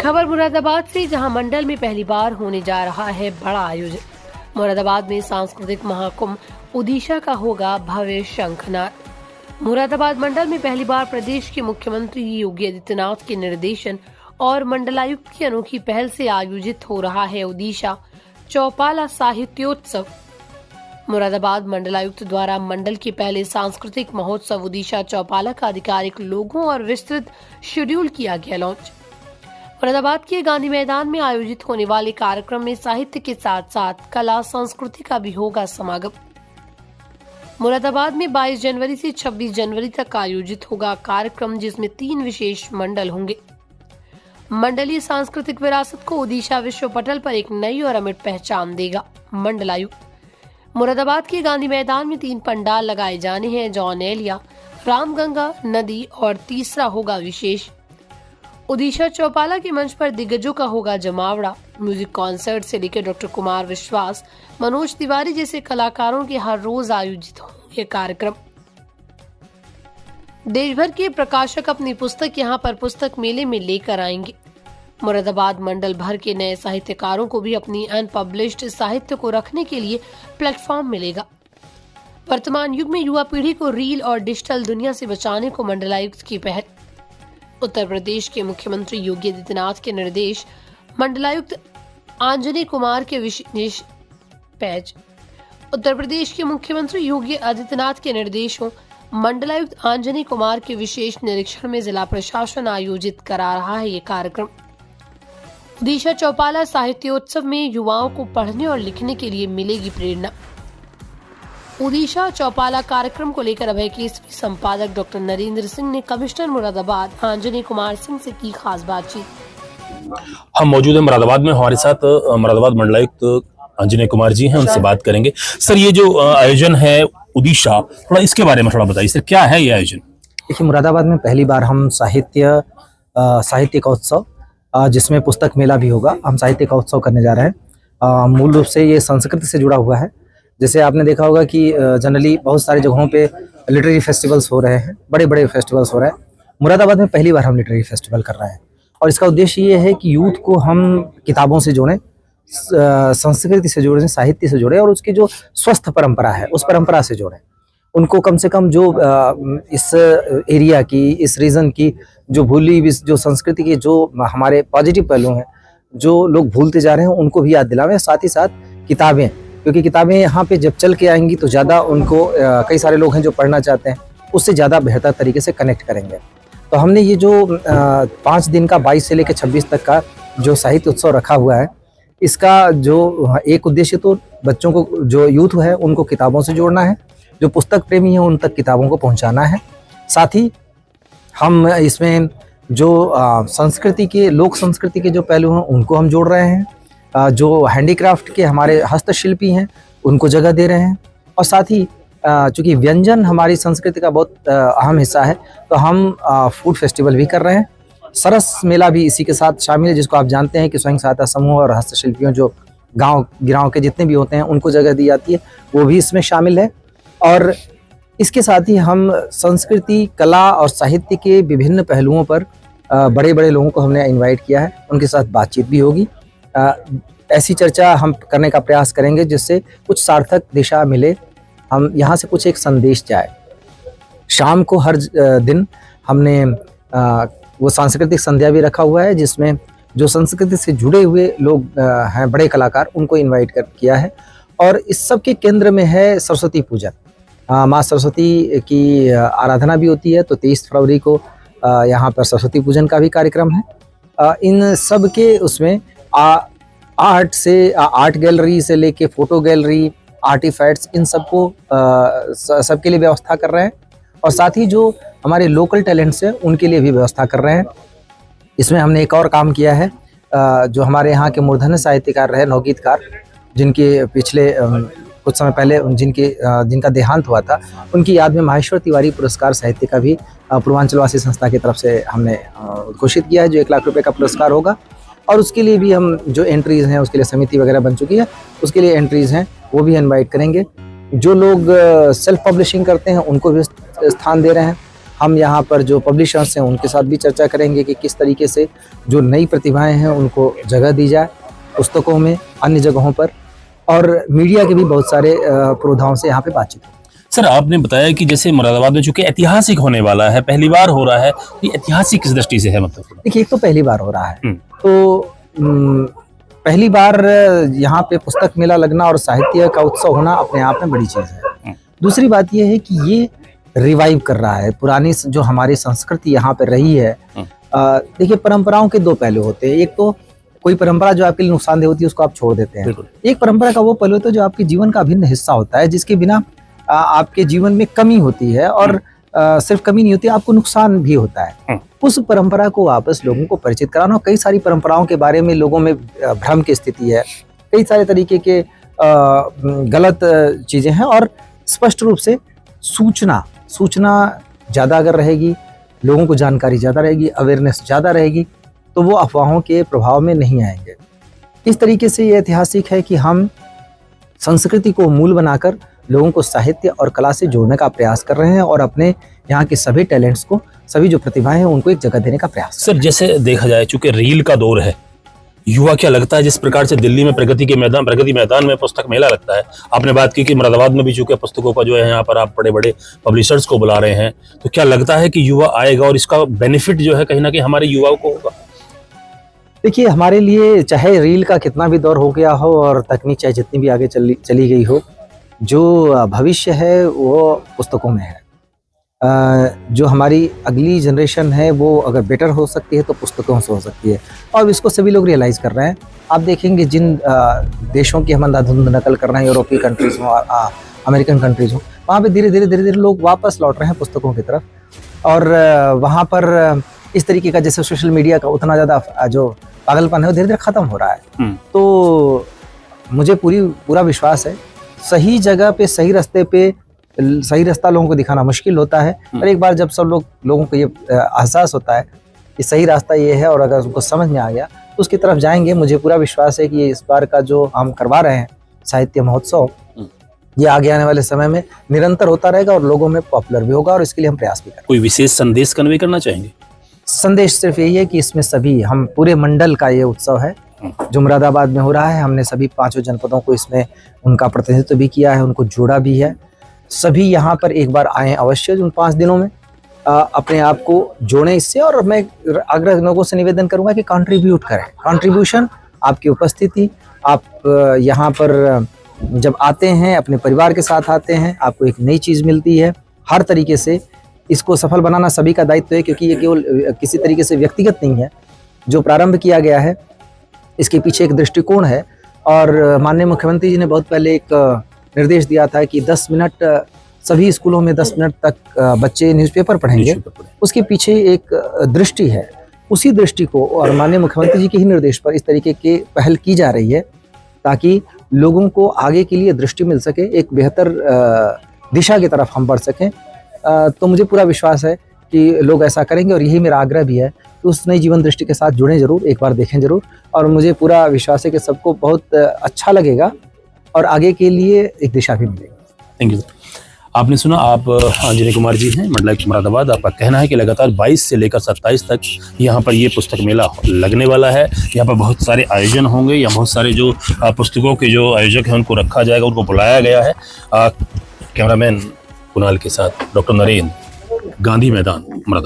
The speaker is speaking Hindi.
खबर मुरादाबाद से, जहां मंडल में पहली बार होने जा रहा है बड़ा आयोजन। मुरादाबाद में सांस्कृतिक महाकुंभ ओडिशा का होगा भव्य शंखनाद। मुरादाबाद मंडल में पहली बार प्रदेश के मुख्यमंत्री योगी आदित्यनाथ के निर्देशन और मंडलायुक्त की अनोखी पहल से आयोजित हो रहा है ओडिशा चौपाला साहित्योत्सव। मुरादाबाद मंडलायुक्त द्वारा मंडल के पहले सांस्कृतिक महोत्सव ओडिशा चौपाला का आधिकारिक लोगों और विस्तृत शेड्यूल किया गया लॉन्च। मुरादाबाद के गांधी मैदान में आयोजित होने वाले कार्यक्रम में साहित्य के साथ साथ कला संस्कृति का भी होगा समागम। मुरादाबाद में 22 जनवरी से 26 जनवरी तक आयोजित होगा कार्यक्रम, जिसमें 3 विशेष मंडल होंगे। मंडलीय सांस्कृतिक विरासत को ओडिशा विश्व पटल पर एक नई और अमिट पहचान देगा। मंडलायुक्त मुरादाबाद के गांधी मैदान में 3 पंडाल लगाए जाने हैं, जॉन एलिया, रामगंगा नदी और तीसरा होगा विशेष। ओडिशा चौपाला के मंच पर दिग्गजों का होगा जमावड़ा। म्यूजिक कॉन्सर्ट से लेकर डॉक्टर कुमार विश्वास, मनोज तिवारी जैसे कलाकारों के हर रोज आयोजित होंगे कार्यक्रम। देश भर के प्रकाशक अपनी पुस्तक यहां पर पुस्तक मेले में लेकर आएंगे। मुरादाबाद मंडल भर के नए साहित्यकारों को भी अपनी अनपब्लिश्ड साहित्य को रखने के लिए प्लेटफॉर्म मिलेगा। वर्तमान युग में युवा पीढ़ी को रील और डिजिटल दुनिया से बचाने को मंडलायुक्त की पहल। उत्तर प्रदेश के मुख्यमंत्री योगी आदित्यनाथ के निर्देश, मंडलायुक्त आंजनी कुमार के विशेष पैच। उत्तर प्रदेश के मुख्यमंत्री योगी आदित्यनाथ के निर्देशों, मंडलायुक्त आंजनी कुमार के विशेष निरीक्षण में जिला प्रशासन आयोजित करा रहा है ये कार्यक्रम। ओडिशा चौपाला साहित्योत्सव में युवाओं को पढ़ने और लिखने के लिए मिलेगी प्रेरणा। ओडिशा चौपाला कार्यक्रम को लेकर अभय केसरी संपादक डॉक्टर नरेंद्र सिंह ने कमिश्नर मुरादाबाद आंजनी कुमार सिंह से की खास बातचीत। हम मौजूद हैं मुरादाबाद में, हमारे साथ मुरादाबाद मंडलायुक्त आंजनी कुमार जी हैं, उनसे बात करेंगे। सर, ये जो आयोजन है ओडिशा, थोड़ा इसके बारे में थोड़ा बताइए सर, क्या है ये आयोजन? देखिए, मुरादाबाद में पहली बार हम साहित्य का उत्सव, जिसमें पुस्तक मेला भी होगा, हम साहित्य का उत्सव करने जा रहे हैं। मूल रूप से ये संस्कृति से जुड़ा हुआ है। जैसे आपने देखा होगा कि जनरली बहुत सारी जगहों पे लिटरेरी फेस्टिवल्स हो रहे हैं, बड़े बड़े फेस्टिवल्स हो रहे हैं। मुरादाबाद में पहली बार हम लिटरेरी फेस्टिवल कर रहे हैं और इसका उद्देश्य ये है कि यूथ को हम किताबों से जोड़ें, संस्कृति से जोड़ें, साहित्य से जोड़ें और उसकी जो स्वस्थ परंपरा है उस परंपरा से जोड़ें। उनको कम से कम जो इस एरिया की, इस रीजन की जो भूली हुई जो संस्कृति के जो हमारे पॉजिटिव पहलू हैं, जो लोग भूलते जा रहे हैं, उनको भी याद दिलावें। साथ ही साथ किताबें, क्योंकि किताबें यहाँ पे जब चल के आएंगी तो ज़्यादा उनको कई सारे लोग हैं जो पढ़ना चाहते हैं, उससे ज़्यादा बेहतर तरीके से कनेक्ट करेंगे। तो हमने ये जो 5 दिन का 22 से लेकर 26 तक का जो साहित्य उत्सव रखा हुआ है, इसका जो एक उद्देश्य तो बच्चों को, जो यूथ है, उनको किताबों से जोड़ना है, जो पुस्तक प्रेमी हैं उन तक किताबों को पहुँचाना है। साथ ही हम इसमें जो संस्कृति के, लोक संस्कृति के जो पहलू हैं उनको हम जोड़ रहे हैं। जो हैंडीक्राफ्ट के हमारे हस्तशिल्पी हैं उनको जगह दे रहे हैं। और साथ ही चूँकि व्यंजन हमारी संस्कृति का बहुत अहम हिस्सा है, तो हम फूड फेस्टिवल भी कर रहे हैं। सरस मेला भी इसी के साथ शामिल है, जिसको आप जानते हैं कि स्वयं सहायता समूह और हस्तशिल्पियों जो गाँव के जितने भी होते हैं उनको जगह दी जाती है, वो भी इसमें शामिल है। और इसके साथ ही हम संस्कृति, कला और साहित्य के विभिन्न पहलुओं पर बड़े बड़े लोगों को हमने इनवाइट किया है, उनके साथ बातचीत भी होगी। ऐसी चर्चा हम करने का प्रयास करेंगे जिससे कुछ सार्थक दिशा मिले, हम यहाँ से कुछ एक संदेश जाए। शाम को हर दिन हमने वो सांस्कृतिक संध्या भी रखा हुआ है, जिसमें जो संस्कृति से जुड़े हुए लोग हैं, बड़े कलाकार, उनको इनवाइट किया है। और इस सब के केंद्र में है सरस्वती पूजन। माँ सरस्वती की आराधना भी होती है, तो 23 फरवरी को यहाँ पर सरस्वती पूजन का भी कार्यक्रम है। इन सब के उसमें आर्ट गैलरी से लेके फोटो गैलरी, आर्टिफैक्ट्स, इन सबको सबके लिए व्यवस्था कर रहे हैं। और साथ ही जो हमारे लोकल टैलेंट्स हैं उनके लिए भी व्यवस्था कर रहे हैं। इसमें हमने एक और काम किया है, जो हमारे यहाँ के मूर्धन्य साहित्यकार रहे, नवगीतकार, जिनके पिछले कुछ समय पहले जिनका देहांत हुआ था, उनकी याद में माहेश्वर तिवारी पुरस्कार साहित्य का भी पूर्वांचलवासी संस्था की तरफ से हमने घोषित किया है, जो 1 लाख रुपए का पुरस्कार होगा। और उसके लिए भी हम जो एंट्रीज हैं, उसके लिए समिति वगैरह बन चुकी है, उसके लिए एंट्रीज हैं, वो भी इनवाइट करेंगे। जो लोग सेल्फ पब्लिशिंग करते हैं उनको भी स्थान दे रहे हैं। हम यहाँ पर जो पब्लिशर्स हैं उनके साथ भी चर्चा करेंगे कि किस तरीके से जो नई प्रतिभाएं हैं उनको जगह दी जाए पुस्तकों में, अन्य जगहों पर, और मीडिया के भी बहुत सारे प्रोधाओं से यहाँ पे बातचीत होगी। सर आपने बताया कि जैसे मुरादाबाद में चूंकि ऐतिहासिक होने वाला है, पहली बार हो रहा है, ये ऐतिहासिक किस दृष्टि से है? मतलब देखिए, एक तो पहली बार हो रहा है, तो पहली बार यहाँ पे पुस्तक मेला लगना और साहित्य का उत्सव होना अपने आप में बड़ी चीज़ है। दूसरी बात यह है कि ये रिवाइव कर रहा है पुरानी जो हमारी संस्कृति यहाँ पे रही है। देखिए, परंपराओं के दो पहलू होते हैं। एक तो कोई परंपरा जो आपके लिए नुकसानदेह होती है उसको आप छोड़ देते हैं। एक परंपरा का वो पहलू होता है जो आपके जीवन का अभिन्न हिस्सा होता है, जिसके बिना आपके जीवन में कमी होती है, और सिर्फ कमी नहीं होती, आपको नुकसान भी होता है। उस परंपरा को वापस लोगों को परिचित कराना। कई सारी परंपराओं के बारे में लोगों में भ्रम की स्थिति है, कई सारे तरीके के गलत चीजें हैं, और स्पष्ट रूप से सूचना ज़्यादा अगर रहेगी, लोगों को जानकारी ज़्यादा रहेगी, अवेयरनेस ज़्यादा रहेगी, तो वो अफवाहों के प्रभाव में नहीं आएंगे। इस तरीके से ये ऐतिहासिक है कि हम संस्कृति को मूल बनाकर लोगों को साहित्य और कला से जोड़ने का प्रयास कर रहे हैं, और अपने यहाँ के सभी टैलेंट्स को, सभी जो प्रतिभाएं हैं उनको एक जगह देने का प्रयास। सर जैसे देखा जाए चूंकि रील का दौर है, युवा क्या लगता है जिस प्रकार से दिल्ली में प्रगति मैदान में पुस्तक मेला लगता है, आपने बात की कि मुरादाबाद में भी चूंकि पुस्तकों का जो है यहाँ पर आप बड़े बड़े पब्लिशर्स को बुला रहे हैं, तो क्या लगता है कि युवा आएगा और इसका बेनिफिट जो है कहीं ना कहीं हमारे युवाओं को होगा? देखिए, हमारे लिए चाहे रील का कितना भी दौर हो गया हो और तकनीक चाहे जितनी भी आगे चली गई हो, जो भविष्य है वो पुस्तकों में है। जो हमारी अगली जनरेशन है वो अगर बेटर हो सकती है तो पुस्तकों से हो सकती है, और इसको सभी लोग रियलाइज़ कर रहे हैं। आप देखेंगे जिन देशों की हम अंधाधुंध नकल कर रहे हैं, यूरोपीय कंट्रीज़ हो, अमेरिकन कंट्रीज़ हो, वहाँ पे धीरे धीरे लोग वापस लौट रहे हैं पुस्तकों की तरफ। और वहाँ पर इस तरीके का जैसे सोशल मीडिया का उतना ज़्यादा जो पागलपन है वो धीरे धीरे ख़त्म हो रहा है। तो मुझे पूरा विश्वास है, सही जगह पे सही रास्ते पे सही रास्ता लोगों को दिखाना मुश्किल होता है, और एक बार जब सब लोगों को ये एहसास होता है कि सही रास्ता ये है, और अगर उनको समझ में आ गया तो उसकी तरफ जाएंगे। मुझे पूरा विश्वास है कि ये इस बार का जो हम करवा रहे हैं साहित्य महोत्सव, ये आगे आने वाले समय में निरंतर होता रहेगा और लोगों में पॉपुलर भी होगा, और इसके लिए हम प्रयास भी करेंगे। कोई विशेष संदेश कन्वे करना चाहेंगे? संदेश सिर्फ यही है कि इसमें सभी, हम पूरे मंडल का ये उत्सव है जो मुरादाबाद में हो रहा है। हमने सभी 5 जनपदों को इसमें उनका प्रतिनिधित्व भी किया है, उनको जोड़ा भी है। सभी यहाँ पर एक बार आएँ अवश्य उन 5 दिनों में, अपने आप को जोड़ें इससे। और मैं आग्रह लोगों से निवेदन करूँगा कि कंट्रीब्यूट करें। कंट्रीब्यूशन, आपकी उपस्थिति, आप यहाँ पर जब आते हैं अपने परिवार के साथ आते हैं, आपको एक नई चीज़ मिलती है। हर तरीके से इसको सफल बनाना सभी का दायित्व है, क्योंकि ये केवल किसी तरीके से व्यक्तिगत नहीं है। जो प्रारंभ किया गया है इसके पीछे एक दृष्टिकोण है, और माननीय मुख्यमंत्री जी ने बहुत पहले एक निर्देश दिया था कि 10 मिनट सभी स्कूलों में 10 मिनट तक बच्चे न्यूज़पेपर पढ़ेंगे। उसके पीछे एक दृष्टि है, उसी दृष्टि को और माननीय मुख्यमंत्री जी के ही निर्देश पर इस तरीके की पहल की जा रही है, ताकि लोगों को आगे के लिए दृष्टि मिल सके, एक बेहतर दिशा की तरफ हम बढ़ सकें। तो मुझे पूरा विश्वास है कि लोग ऐसा करेंगे, और यही मेरा आग्रह भी है कि उस नई जीवन दृष्टि के साथ जुड़ें जरूर, एक बार देखें जरूर। और मुझे पूरा विश्वास है कि सबको बहुत अच्छा लगेगा और आगे के लिए एक दिशा भी मिलेगी। Thank you. आपने सुना, आप अंजनी कुमार जी हैं, मंडलायुक्त मुरादाबाद। आपका कहना है कि लगातार 22 से लेकर 27 तक यहाँ पर ये पुस्तक मेला लगने वाला है। यहाँ पर बहुत सारे आयोजन होंगे, यहाँ बहुत सारे जो पुस्तकों के जो आयोजक हैं उनको रखा जाएगा, उनको बुलाया गया है। कैमरामैन कुणाल के साथ डॉक्टर नरेंद्र, गांधी मैदान, मुरादाबाद।